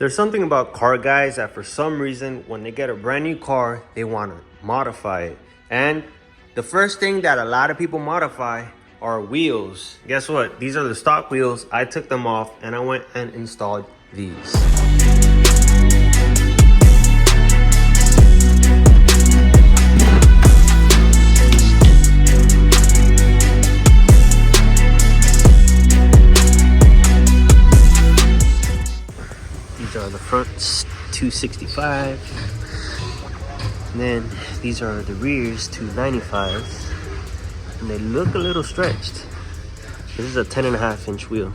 There's something about car guys that for some reason, when they get a brand new car, they want to modify it. And the first thing that a lot of people modify are wheels. Guess what? These are the stock wheels. I took them off and I went and installed these. These are the fronts, 265. And then these are the rears, 295. And they look a little stretched. This is a 10.5-inch wheel.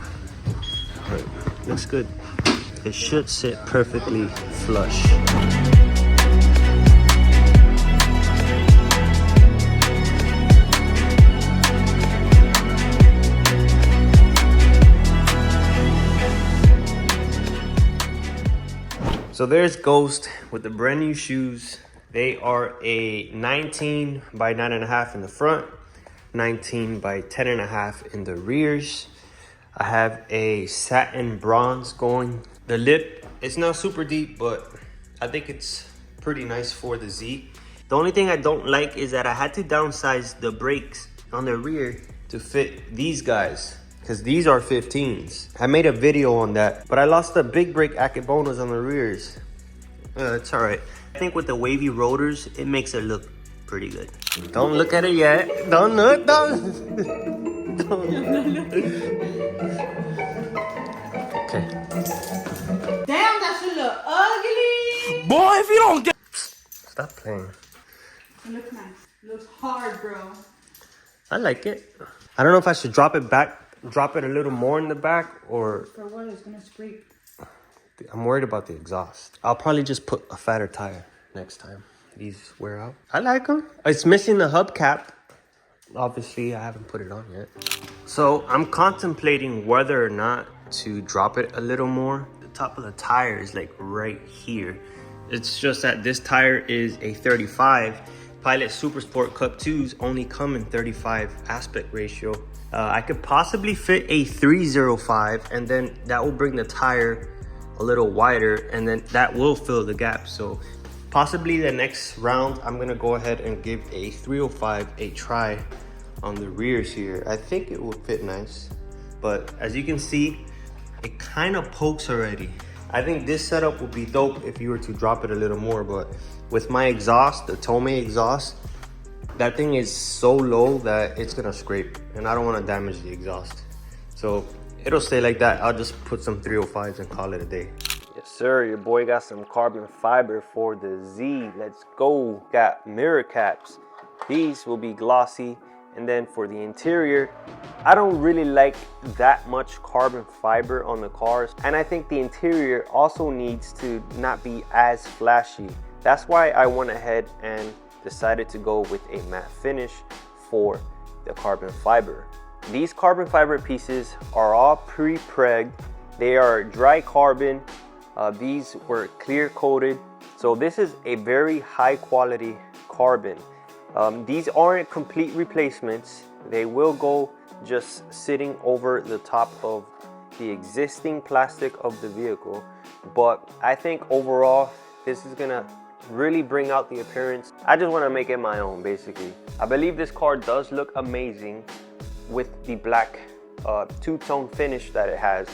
But looks good. It should sit perfectly flush. So there's Ghost with the brand new shoes. They are a 19 by 9.5 in the front, 19 by 10.5 in the rears. I have a satin bronze going. The lip, it's not super deep, but I think it's pretty nice for the Z. The only thing I don't like is that I had to downsize the brakes on the rear to fit these guys, because these are 15s. I made a video on that, but I lost the big brake Akebonos on the rears. It's all right. I think with the wavy rotors, it makes it look pretty good. Don't look at it yet. Don't look, don't. Okay. Damn, that should look ugly. Boy, if you don't get... Stop playing. It looks nice. It looks hard, bro. I like it. I don't know if I should drop it a little more in the back, or... For what? It's gonna scrape. I'm worried about the exhaust. I'll probably just put a fatter tire next time these wear out. I like them. It's missing the hubcap. Obviously, I haven't put it on yet. So I'm contemplating whether or not to drop it a little more. The top of the tire is like right here. It's just that this tire is a 35. Pilot Super Sport Cup 2s only come in 35 aspect ratio. I could possibly fit a 305, and then that will bring the tire a little wider, and then that will fill the gap. So possibly the next round, I'm gonna go ahead and give a 305 a try on the rears here. I think it will fit nice, but as you can see, it kind of pokes already. I think this setup would be dope if you were to drop it a little more, but with my exhaust, the Tomei exhaust, that thing is so low that it's gonna scrape, and I don't want to damage the exhaust. So it'll stay like that. I'll just put some 305s and call it a day. Yes, sir. Your boy got some carbon fiber for the Z. Let's go. Got mirror caps. These will be glossy. And then for the interior, I don't really like that much carbon fiber on the cars. And I think the interior also needs to not be as flashy. That's why I went ahead and decided to go with a matte finish for the carbon fiber. These carbon fiber pieces are all pre-pregged. They are dry carbon. These were clear coated. So this is a very high quality carbon. These aren't complete replacements. They will go just sitting over the top of the existing plastic of the vehicle. But I think overall, this is gonna really bring out the appearance. I just wanna make it my own, basically. I believe this car does look amazing with the black two-tone finish that it has,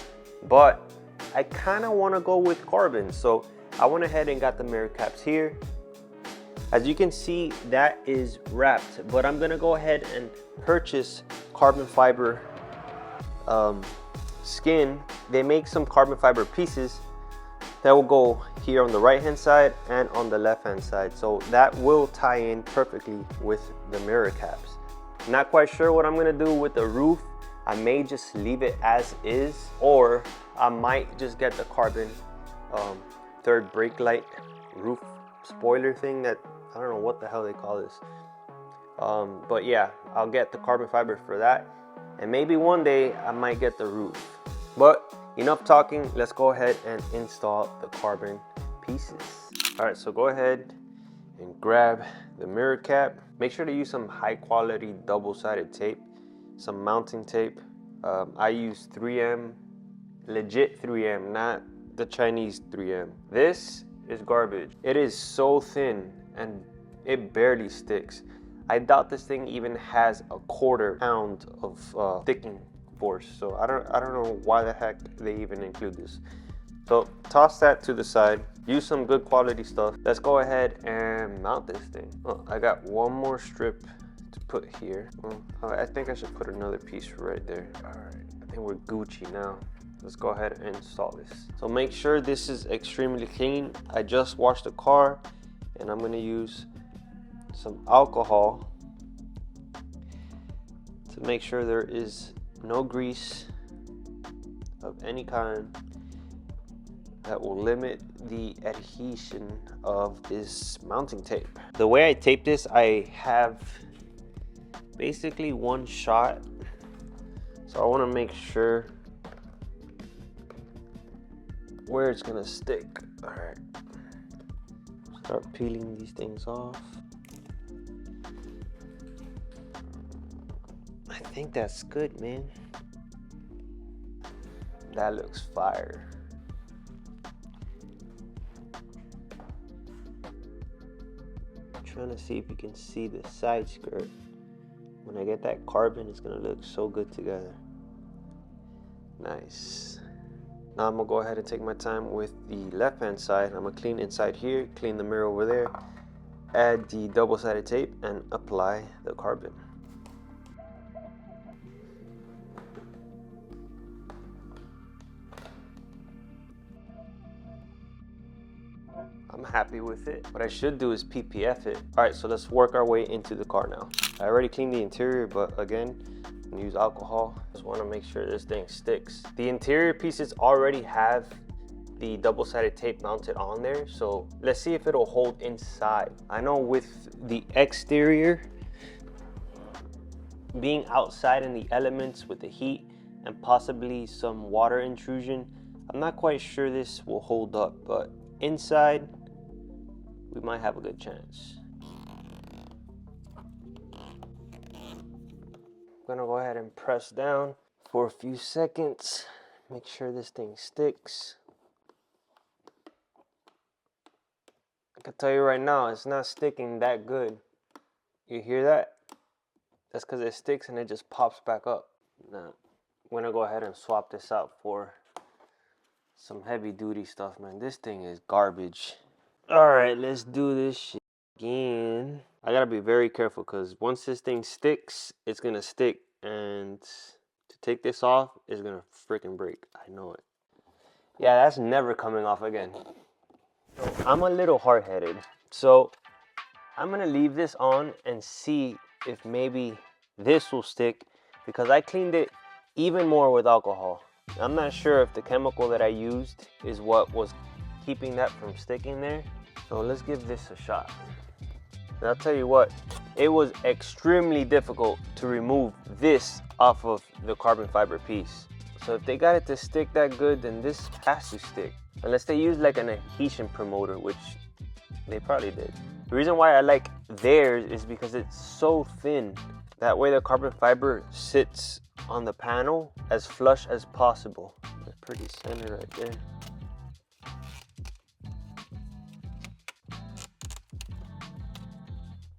but I kind of want to go with carbon, so I went ahead and got the mirror caps here. As you can see, that is wrapped, but I'm gonna go ahead and purchase carbon fiber skin. They make some carbon fiber pieces that will go here on the right hand side and on the left hand side, so that will tie in perfectly with the mirror caps. Not quite sure what I'm gonna do with the roof. I may just leave it as is, or I might just get the carbon third brake light roof spoiler thing that, I don't know what the hell they call this. But yeah, I'll get the carbon fiber for that. And maybe one day I might get the roof. But enough talking, let's go ahead and install the carbon pieces. All right, so go ahead and grab the mirror cap. Make sure to use some high quality double-sided tape, some mounting tape. I use 3M, legit 3M, not the Chinese 3M. This is garbage. It is so thin and it barely sticks. I doubt this thing even has a 1/4 pound of sticking force. So I don't know why the heck they even include this. So toss that to the side. Use some good quality stuff. Let's go ahead and mount this thing. Oh, I got one more strip to put here. Well, I think I should put another piece right there. All right, I think we're Gucci now. Let's go ahead and install this. So make sure this is extremely clean. I just washed the car and I'm gonna use some alcohol to make sure there is no grease of any kind that will limit the adhesion of this mounting tape. The way I tape this, I have basically one shot. So I wanna make sure where it's gonna stick. All right, start peeling these things off. I think that's good, man. That looks fire. Trying to see if you can see the side skirt. When I get that carbon, it's gonna look so good together. Nice. Now I'm gonna go ahead and take my time with the left hand side. I'm gonna clean inside here, clean the mirror over there, add the double-sided tape and apply the carbon. I'm happy with it. What I should do is PPF it. All right, so let's work our way into the car now. I already cleaned the interior, but again, I'm gonna use alcohol. Just wanna make sure this thing sticks. The interior pieces already have the double-sided tape mounted on there, so let's see if it'll hold inside. I know with the exterior, being outside in the elements with the heat and possibly some water intrusion, I'm not quite sure this will hold up, but inside, we might have a good chance. I'm gonna go ahead and press down for a few seconds. Make sure this thing sticks. I can tell you right now, it's not sticking that good. You hear that? That's because it sticks and it just pops back up. Now, I'm gonna go ahead and swap this out for some heavy duty stuff, man. This thing is garbage. All right, let's do this shit again. I gotta be very careful because once this thing sticks, it's gonna stick, and to take this off is gonna freaking break. I know it. Yeah, that's never coming off again. I'm a little hard-headed, so I'm gonna leave this on and see if maybe this will stick, because I cleaned it even more with alcohol. I'm not sure if the chemical that I used is what was keeping that from sticking there. So let's give this a shot. And I'll tell you what, it was extremely difficult to remove this off of the carbon fiber piece. So if they got it to stick that good, then this has to stick. Unless they use like an adhesion promoter, which they probably did. The reason why I like theirs is because it's so thin. That way the carbon fiber sits on the panel as flush as possible. That's pretty center right there.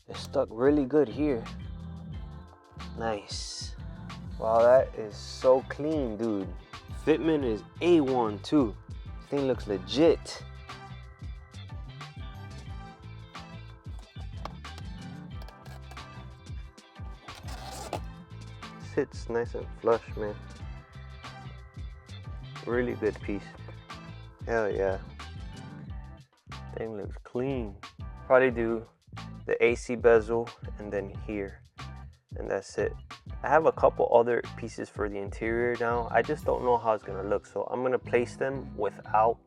It stuck really good here. Nice. Wow, that is so clean, dude. Fitment is A1 too. This thing looks legit. Sits nice and flush, man. Really good piece. Hell yeah. Thing looks clean. Probably do the AC bezel and then here, and that's it. I have a couple other pieces for the interior now. I just don't know how it's gonna look, so I'm gonna place them without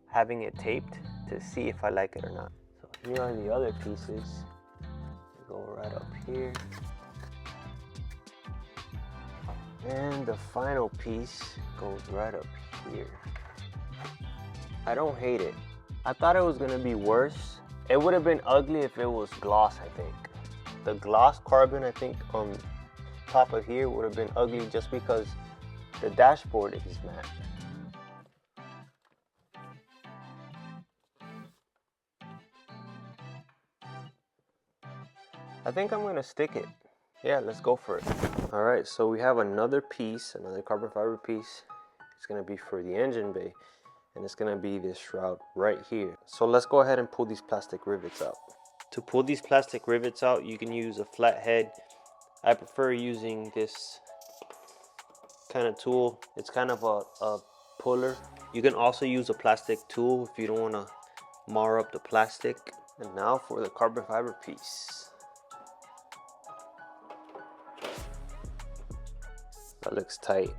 having it taped to see if I like it or not. So here are the other pieces. They go right up here. And the final piece goes right up here. I don't hate it. I thought it was gonna be worse. It would have been ugly if it was gloss, I think. The gloss carbon, I think, on top of here would have been ugly just because the dashboard is matte. I think I'm gonna stick it. Yeah, let's go for it. All right, so we have another piece, another carbon fiber piece. It's gonna be for the engine bay, and it's gonna be this shroud right here. So let's go ahead and pull these plastic rivets out. To pull these plastic rivets out, you can use a flat head. I prefer using this kind of tool. It's kind of a puller. You can also use a plastic tool if you don't wanna mar up the plastic. And now for the carbon fiber piece. That looks tight.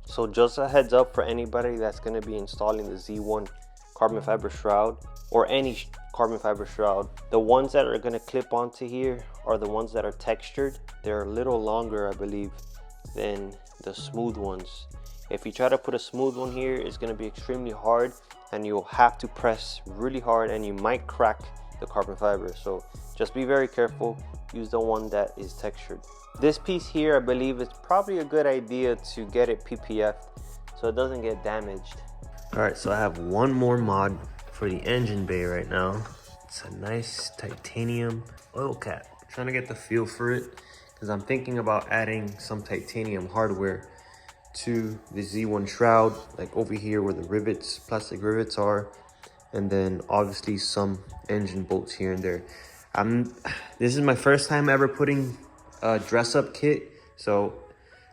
So just a heads up for anybody that's going to be installing the Z1 carbon fiber shroud or any carbon fiber shroud, the ones that are going to clip onto here are the ones that are textured. They're a little longer, I believe, than the smooth ones. If you try to put a smooth one here, it's going to be extremely hard and you'll have to press really hard and you might crack the carbon fiber. So just be very careful. Use the one that is textured. This piece here, I believe it's probably a good idea to get it PPF so it doesn't get damaged. All right, so I have one more mod for the engine bay right now. It's a nice titanium oil cap. I'm trying to get the feel for it because I'm thinking about adding some titanium hardware to the Z1 shroud, like over here where the rivets, plastic rivets are, and then obviously some engine bolts here and there. This is my first time ever putting a dress-up kit, so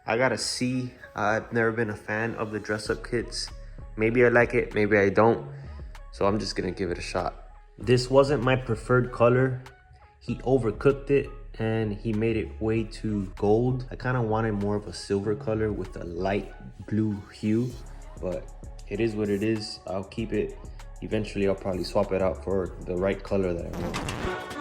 I gotta see. I've never been a fan of the dress-up kits. Maybe I like it, maybe I don't. So I'm just gonna give it a shot. This wasn't my preferred color. He overcooked it and he made it way too gold. I kind of wanted more of a silver color with a light blue hue, but it is what it is. I'll keep it. Eventually I'll probably swap it out for the right color that I want.